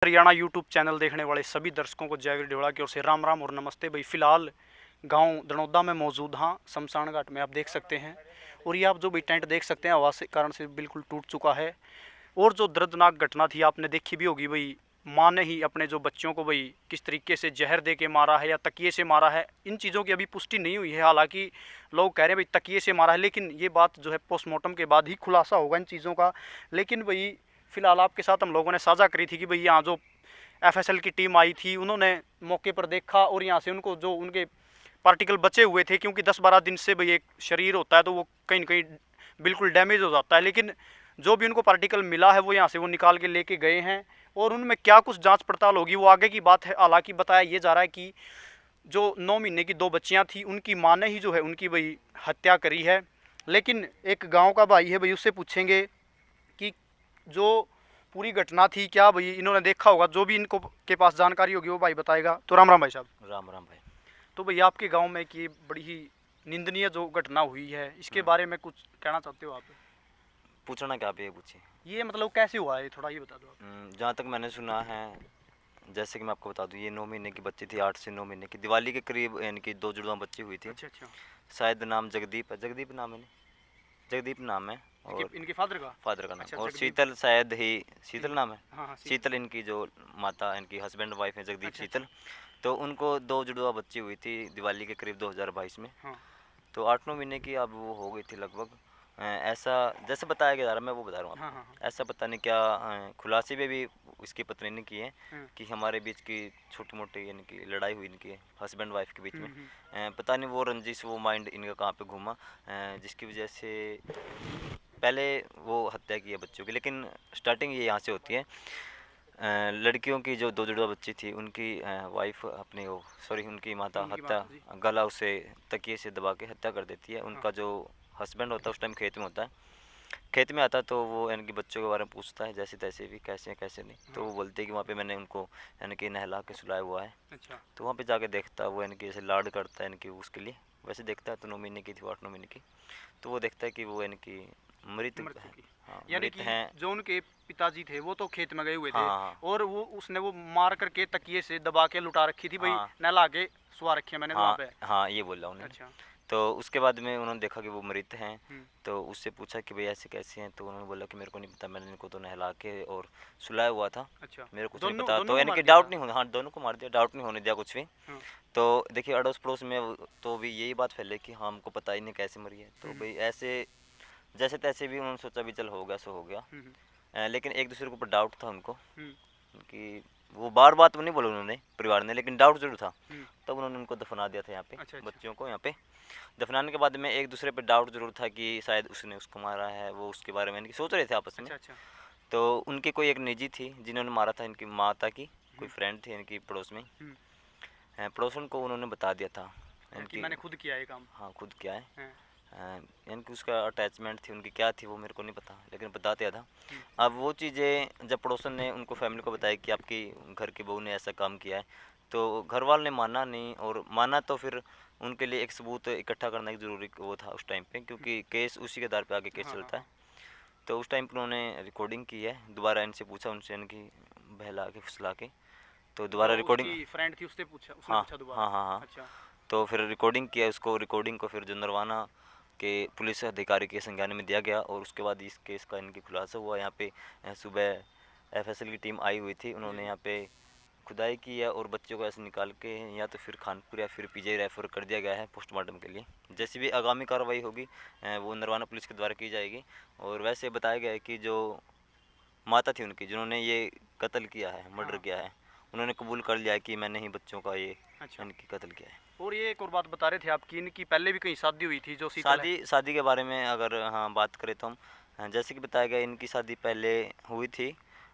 Haryana YouTube channel देखने वाले सभी दर्शकों को जयवीर ढेवड़ा की ओर से राम राम और नमस्ते। भाई फिलहाल गांव दनौदा में मौजूद हाँ शमशान घाट में आप देख सकते हैं। और ये आप जो भी टेंट देख सकते हैं हवा से कारण से बिल्कुल टूट चुका है। और जो दर्दनाक घटना थी आपने देखी भी होगी भाई, माँ ने ही अपने जो बच्चों को भाई किस तरीके से जहर दे के मारा है या तकिए से मारा है, इन चीज़ों की अभी पुष्टि नहीं हुई है। हालांकि लोग कह रहे हैं भाई तकिए से मारा है, लेकिन ये बात जो है पोस्टमार्टम के बाद ही खुलासा होगा इन चीज़ों का। लेकिन भाई फिलहाल आपके साथ हम लोगों ने साझा करी थी कि भाई यहाँ जो एफएसएल की टीम आई थी उन्होंने मौके पर देखा और यहाँ से उनको जो उनके पार्टिकल बचे हुए थे, क्योंकि 10-12 दिन से भाई एक शरीर होता है तो वो कहीं न कहीं बिल्कुल डैमेज हो जाता है, लेकिन जो भी उनको पार्टिकल मिला है वो यहाँ से वो निकाल के लेके गए हैं। और उनमें क्या कुछ जांच पड़ताल होगी वो आगे की बात है। हालांकि बताया ये जा रहा है कि जो 9 महीने की 2 बच्चियाँ थी उनकी माँ ने ही जो है उनकी भाई हत्या करी है। लेकिन एक गाँव का भाई है भाई, उससे पूछेंगे कि जो पूरी घटना थी क्या भाई इन्होंने देखा होगा, जो भी इनको के पास जानकारी होगी वो भाई बताएगा। तो राम राम भाई साहब। राम राम भाई। तो भाई आपके गांव में कि बड़ी ही निंदनीय जो घटना हुई है इसके बारे में कुछ कहना चाहते हो आप? पूछना क्या आप ये पूछिए। ये मतलब कैसे हुआ है थोड़ा ये बता दो आप। जहाँ तक मैंने सुना है, जैसे कि मैं आपको बता दूँ, ये 9 महीने की बच्ची थी, 8 से 9 महीने की, दिवाली के करीब यानी कि 2 जुड़वा बच्ची हुई थी। अच्छा अच्छा। शायद नाम जगदीप है, जगदीप नाम है, जगदीप नाम है और इनके फादर का नाम। अच्छा, और जगदीप। शीतल, शायद ही शीतल नाम है। हाँ हाँ शीतल इनकी जो माता, इनकी हस्बैंड वाइफ है जगदीप अच्छा, शीतल। तो उनको 2 जुड़वा बच्ची हुई थी दिवाली के करीब 2022 में। हाँ तो 8-9 महीने की अब वो हो गई थी लगभग। ऐसा जैसे बताया गया जा रहा है, मैं वो बता रहा हूँ हाँ आपको। हाँ हाँ ऐसा पता नहीं क्या खुलासे में भी इसकी पत्नी ने किए हाँ। कि हमारे बीच की छोटी मोटी यानी कि लड़ाई हुई इनकी हस्बैंड वाइफ के बीच में। हम्म। पता नहीं वो रंजिश, वो माइंड इनका कहाँ पे घूमा, जिसकी वजह से पहले वो हत्या की है बच्चों की। लेकिन स्टार्टिंग ये यहाँ से होती है। लड़कियों की जो 2 जुड़वा बच्ची थी उनकी वाइफ अपनी वो सॉरी उनकी माता उनकी हत्या, माता जी। गला उसे तकिए से दबा के हत्या कर देती है। उनका जो हस्बैंड होता है उस टाइम खेत में होता है, खेत में आता है, तो वो यानी कि बच्चों के बारे में पूछता है जैसे तैसे भी, कैसे हैं कैसे नहीं। तो वो बोलते हैं कि वहाँ पे मैंने उनको यानी कि नहला के सुलाया हुआ है। अच्छा। तो वहाँ पे जाके देखता है वो यानी कि जैसे लाड करता है यानी कि उसके लिए। वैसे देखता है तो 9 महीने की थी, वो 8-9 महीने की। तो वो देखता है कि वो यानी कि मृत मृत है। चुकी। हाँ, यानी मृत कि हैं। जो उनके पिताजी थे वो तो खेत में गए हुए थे हाँ हाँ और वो उसने वो मार करके तकिए से दबा के लुटा रखी थी भाई, हाँ नहला के सुला रखी है मैंने तो वहाँ हाँ पे। हाँ, ये बोला उन्होंने। अच्छा। तो उसके बाद में उन्होंने देखा कि वो मृत हैं। हम्म। तो उससे पूछा कि भाई ऐसे कैसे हैं, तो उन्होंने बोला कि मेरे को नहीं पता, मैंने इनको तो नहला के और सुलाया हुआ था, अच्छा। मेरे को कुछ नहीं दोनों पता। दोनों तो को यानी मार कि दिया डाउट था। नहीं होने, हाँ दोनों को मार दिया, डाउट नहीं होने दिया कुछ भी। हाँ। तो देखिए अड़ोस पड़ोस में तो भी यही बात फैले कि हाँ हमको पता ही नहीं कैसे मरी है। तो भाई ऐसे जैसे तैसे भी उन्होंने सोचा भी चल हो गया सो हो गया। हम्म। लेकिन एक दूसरे के ऊपर डाउट था उनको हम्म। कि वो बार बात तो नहीं बोला उन्होंने परिवार ने, लेकिन डाउट जरूर था। हम्म। तब उन्होंने उनको दफना दिया था यहाँ पे, अच्छा अच्छा। बच्चियों को यहाँ पे दफनाने के बाद में एक दूसरे पे डाउट जरूर था कि शायद उसने उसको मारा है, वो उसके बारे में यानी कि सोच रहे थे आपस में। अच्छा अच्छा। तो उनकी कोई एक निजी थी जिन्होंने मारा था, इनकी माता की कोई हम्म। फ्रेंड थी इनकी पड़ोस में। हम्म। पड़ोसन को उन्होंने बता दिया था कि इनकी। मैंने खुद किया ये काम। हाँ खुद किया है। हाँ। यानी कि उसका अटैचमेंट थी उनकी, क्या थी वो मेरे को नहीं पता, लेकिन बता दिया था। हम्म। अब वो चीज़ें जब पड़ोसन ने उनको फैमिली को बताया कि आपकी घर की बहू ने ऐसा काम किया है, तो घर वालों ने माना नहीं। और माना तो फिर उनके लिए एक सबूत इकट्ठा करना एक ज़रूरी वो था उस टाइम पे, क्योंकि केस उसी के आधार पे आगे केस हाँ हाँ चलता है। हाँ। तो उस टाइम पर उन्होंने रिकॉर्डिंग की है, दोबारा इनसे पूछा, उनसे इनकी बहला के फुसला के, तो दोबारा जो रिकॉर्डिंग। उसकी फ्रेंड थी उसने पूछा, उसने हाँ पूछा दोबारा। हाँ हाँ हाँ। अच्छा। तो फिर रिकॉर्डिंग किया उसको, रिकॉर्डिंग को फिर जो नरवाना के पुलिस अधिकारी के संज्ञान में दिया गया और उसके बाद इस केस का इनकी खुलासा हुआ। यहाँ पे सुबह एफएसएल की टीम आई हुई थी, उन्होंने यहाँ पे खुदाई की है और बच्चों को ऐसे निकाल के या तो फिर खानपुर या फिर पीजीआई रेफर कर दिया गया है पोस्टमार्टम के लिए। जैसी भी आगामी कार्रवाई होगी वो नरवाना पुलिस के द्वारा की जाएगी। और वैसे बताया गया है कि जो माता थी उनकी जिन्होंने ये कत्ल किया है, मर्डर हाँ। किया है, उन्होंने कबूल कर लिया है कि मैंने ही बच्चों का ये अच्छा। इनकी कत्ल किया है। और ये एक और बात बता रहे थे आपकी, इनकी पहले भी कहीं शादी हुई थी जो शीतल है। शादी के बारे में अगर हाँ बात करें तो हम जैसे कि बताया गया इनकी शादी पहले हुई थी।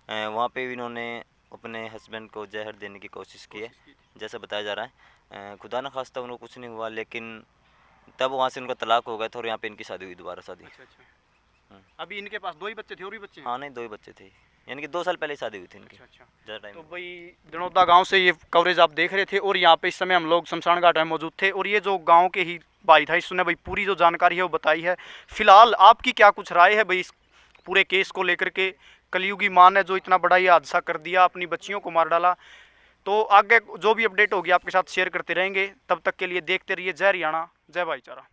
वहाँ पे भी इन्होंने अपने हस्बैंड को जहर देने की कोशिश की है, कोशिश की थी। जैसा बताया जा रहा है। खुदा न खास्ता उनको कुछ नहीं हुआ, लेकिन तब वहाँ से उनका तलाक हो गया था और यहाँ पे इनकी शादी हुई, दोबारा शादी। अच्छा अच्छा। अभी इनके पास 2 ही बच्चे थे और भी बच्चे हैं? हाँ नहीं, 2 ही बच्चे थे, यानी कि 2 साल पहले शादी हुई थी इनकी। अच्छा अच्छा। ज़्यादा टाइम। तो भाई दनौदा गांव से ये कवरेज आप देख रहे थे और यहाँ पे इस समय हम लोग शमशान घाट में मौजूद थे और ये जो गांव के ही भाई था इसने भाई पूरी जो जानकारी है वो बताई है। फिलहाल आपकी क्या कुछ राय है भाई इस पूरे केस को लेकर के, कलयुगी माँ ने जो इतना बड़ा ये हादसा कर दिया, अपनी बच्चियों को मार डाला। तो आगे जो भी अपडेट होगी आपके साथ शेयर करते रहेंगे। तब तक के लिए देखते रहिए जय हरियाणा, जय भाईचारा।